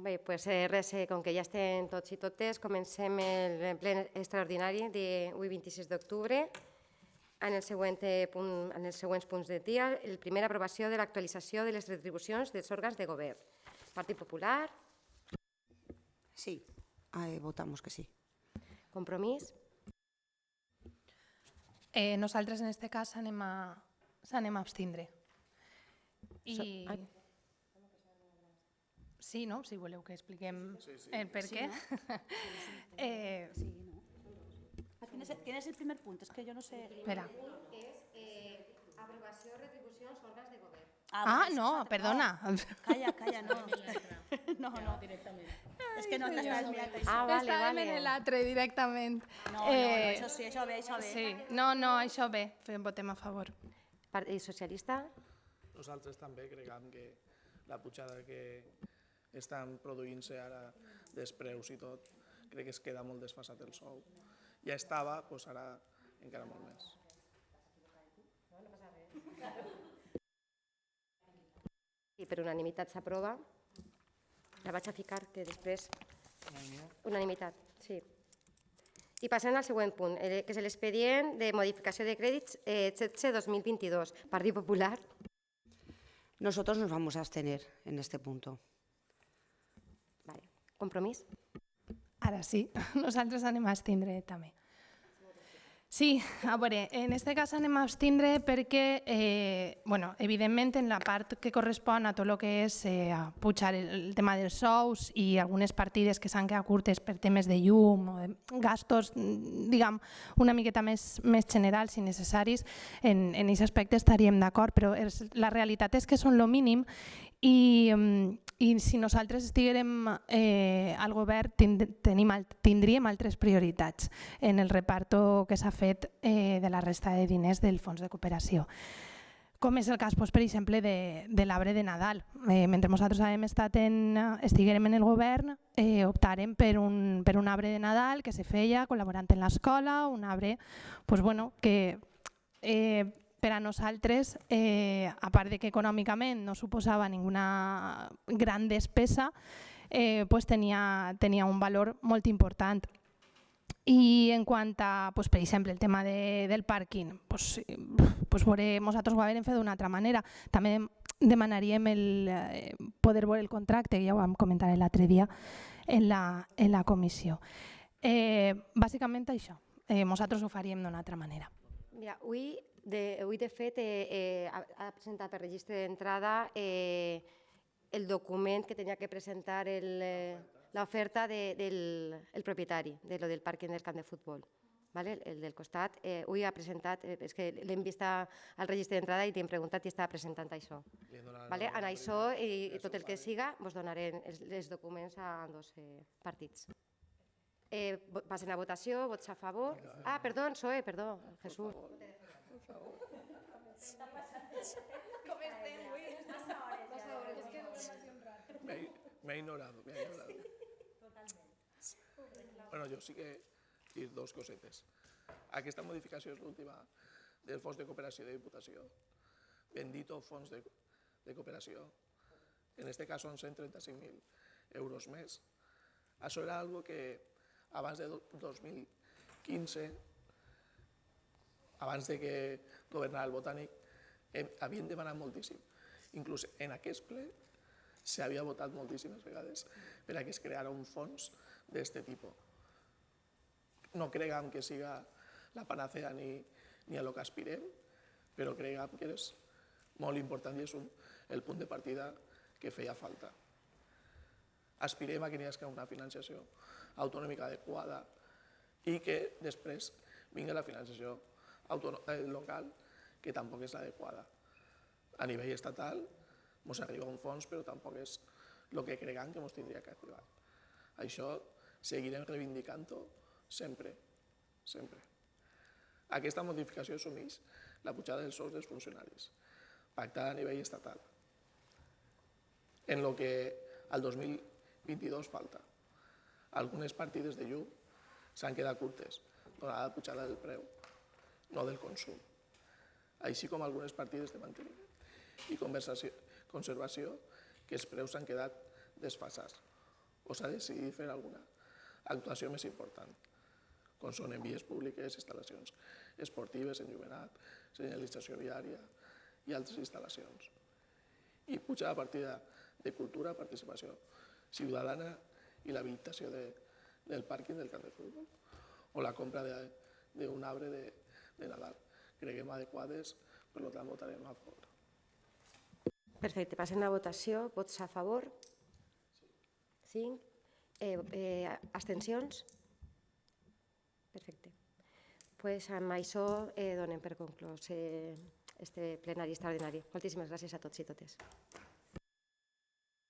Bé, doncs res, com que ja estem tots i totes, comencem el ple extraordinari d'avui 26 d'octubre. En els següents punts de dia, el primer, aprovació de l'actualització de les retribucions dels òrgans de govern. Partit Popular. Sí, votamos que sí. Compromís. Nosaltres, en aquest cas, s'anem a abstindre. Sí, no? Si voleu que expliquem el per què. ¿Quién es el primer punto? Es que yo no sé. Espera. És aprovació de retribucions òrgans de govern. No, perdona. Calla, no. No, directament. És que no t'estaves mirant això. Vale. Estàvem en l'altre directament. No, això sí, això ve. Sí, no, això bé, votem a favor. Partit Socialista. Nosaltres també creiem que la pujada que estan produint-se ara dels preus i tot, crec que es queda molt desfasat el sou. Ja estava, doncs ara encara molt més. I per unanimitat s'aprova. La vaig a ficar, que després... Unanimitat, sí. I passem al següent punt, que és l'expedient de modificació de crèdits 17-2022. Partit Popular. Nosotros nos vamos a abstener en este punto. Vale. Compromís. Ara sí, nosaltres anem a abstindre també. Sí, a veure, en aquest cas anem a abstindre perquè, evidentment, en la part que correspon a tot el que és pujar el tema dels sous i algunes partides que s'han quedat curtes per temes de llum o de gastos, diguem, una miqueta més generals i necessaris, en aquest aspecte estaríem d'acord, però la realitat és que són el mínim i si nosaltres estiguérem al govern tindríem altres prioritats en el reparto que s'ha fet de la resta de diners del fons de cooperació. Com és el cas, per exemple, de l'arbre de Nadal. Mentre nosaltres estiguérem en el govern, optàrem per un arbre de Nadal que se feia col·laborant en l'escola, un arbre que per a nosaltres, a part de que econòmicament no suposava ninguna gran despesa, tenia un valor molt important. I en quant a, per exemple, el tema del pàrquing, nosaltres ho havíem fet d'una altra manera. També demanaríem poder veure el contracte, que ja ho vam comentar l'altre dia en la comissió. Bàsicament això, nosaltres ho faríem d'una altra manera. Mira, avui, de fet, ha presentat per registre d'entrada el document que tenia que presentar l'oferta del propietari del pàrquing del camp de futbol, el del costat. Avui ha presentat, és que l'hem vist al registre d'entrada i t'hem preguntat si estava presentant això. En això i tot el que siga, us donarem els documents a dos partits. Passen a votació, vots a favor. Perdó, PSOE, perdó, Jesús. Com estem avui? M'he ignorado. Bueno, jo sí que dir dos cosetes. Aquesta modificació és l'última del fons de cooperació de Diputació. Bendito fons de cooperació. En aquest cas són 135.000 euros més. Això era algo que abans de 2015, abans de que governara el Botànic, havien demanat moltíssim. Inclús en aquest ple s'havia votat moltíssimes vegades per a que es creara un fons d'aquest tipus. No creguem que siga la panacea ni a lo que aspirem, però creguem que és molt important i és el punt de partida que feia falta. Aspirem a que hi hagi una financiació autonòmica adequada i que després vingui la financiació local, que tampoc és l'adequada. A nivell estatal ens arriba un fons, però tampoc és el que creguem que ens tindria que arribar. Això seguirem reivindicant-ho sempre. Aquesta modificació assumeix la pujada dels sous dels funcionaris, pactada a nivell estatal. En el que al 2022 falta. Algunes partides de llum s'han quedat curtes, donada la pujada del preu, no del consum, així com algunes partides de manteniment i conservació que els preus s'han quedat desfasats o s'ha decidit fer alguna actuació més important, com són en vies públiques, instal·lacions esportives, enllumenat, senyalització viària i altres instal·lacions. I pujar a partir de cultura, participació ciutadana i l'habilitació del pàrquing del camp de futbol o la compra d'un arbre de Nadal. Creguem adequades, per tant votarem a favor. Perfecte, passem a votació. Vots a favor? 5. Abstencions? Perfecte. Amb això donem per conclòs este plenari extraordinari. Moltíssimes gràcies a tots i totes.